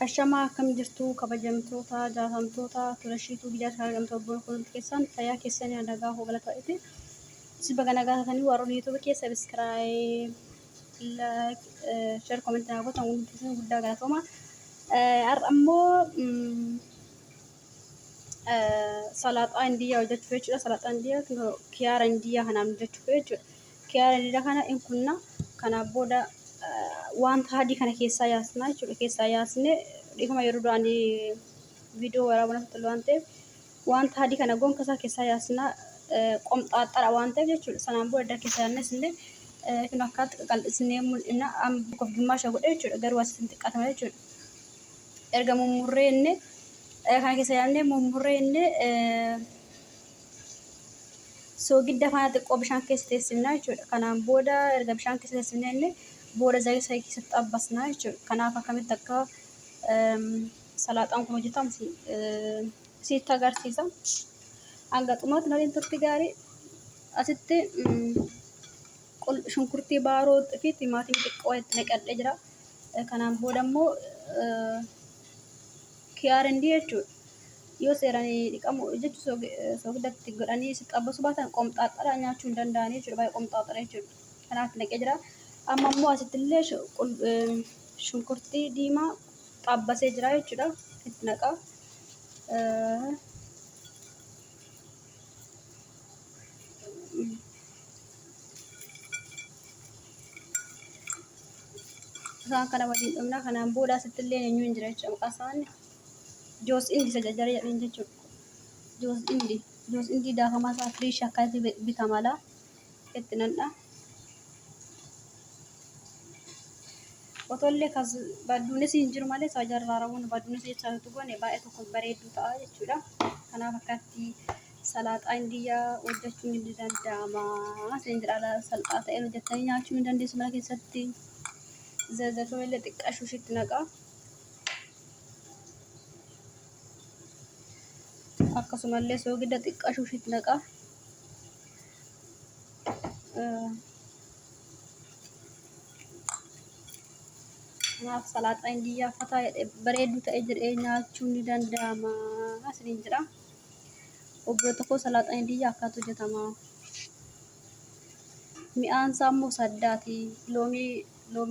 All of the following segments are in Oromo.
Ashamaa akkam jirtu kabajamtoota jaatamtoota turashiituu biyya argamtu obboon kun keessan fayyaa keessanii nagaa hogala ta'etti si baga nagaa taatanii warroon YouTube keessa subscribe like share comment naa gootan hundi keessan guddaa galatooma. Ammoo salaaxaa indiyaa hojjechuu jechuudha. Salaaxaa indiyaa kiyaara indiyaa kanaan hojjechuu jechuudha. Kiyaara indiyaa kana in kunna kana booda wanta adii kana keessaa yaasnaa jechuudha. Keessaa yaasnee dhiifama yeroo duraanii viidiyoo waraabana tuttuqu waan ta'eef wanta adii kana gonka isaa keessaa yaasnaa qomxaaxaadha waan ta'eef jechuudha. Sanaan booda keessaa yaasnes illee kun akkaatti qal'isnee mul'ina tokkoof gimmaasha godhe jechuudha. Garuu asitti hin xiqqaatama jechuudha. Erga mummurreenne kana keessa yaasnee mummurreenne soogidda faana xiqqoo bishaan keessa teessifnaa jechuudha. Kanaan booda erga bishaan keessa teessifnee booda zayita isaa keessatti xabbasnaa jechuudha. Kanaaf akkamitti akka salaaxaan kun hojjetamu sitti agarsiisa. Hanga xumuraatti naliin turti gaarii asitti shunkurtii baaroo fi timaatimii xiqqoo itti naqadhee jira. Kanaan booda immoo kiyaara indii jechuudha. Yoo seeranii dhiqamu jechuun soogiddaatti godhanii si xabbasuu baatan qomxaaxaadha nyaachuu hin danda'anii jechuudha. Baay'ee qomxaaxaadha jechuudha. Kanaaf naqee jira. Amma immoo asitti illee shunkurtii diimaa xabbasee jira jechuudha. Itti naqaa. Isaan kana waliin dhumna. Kanaan booda asitti illee eenyu hin jira jechuudha. Maqaa isaanii joos indi isa jajjara jedhan jechuudha. Joos indi daakamaa isaa firiish akkatti bitamala. Itti nanna. Otollee kas badduunis hin jiru malee isaa jarraaramuun badduunis jechaa jirtu goone baay'ee tokko bareedduu ta'a jechuudha. Kanaaf akkatti salaaxaa indiyaa hojjechuun ni danda'ama. Asiin jedhaa salphaa ta'een hojjettanii nyaachuu ni dandeessu mana keessatti. Zayitoo illee xiqqaashuu ishiitti naqaa. Akkasumallee soogidda xiqqaashuu ishiitti naqaa. Kanaaf salaaxaa indiyaa fataa bareedduu ta'ee jedhee nyaachuun ni danda'ama. Asiin jedha. Obbo tokko salaaxaa indiyaa akkatti hojjetama. Mi'aan isaa immoo saddaati. Loomii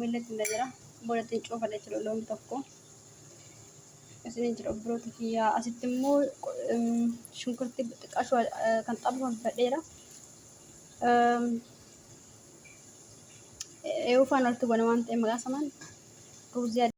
illee itti jira. Booda ittiin cuufadha jechuudha loomii tokko. Asiin jira obboota kiyyaa. Asitti immoo shunkurtii xiqqaashuu kan xaafame fadheera. Eeyyuu faana walitti godhama waan ta'eef maqaa samaan ruuzii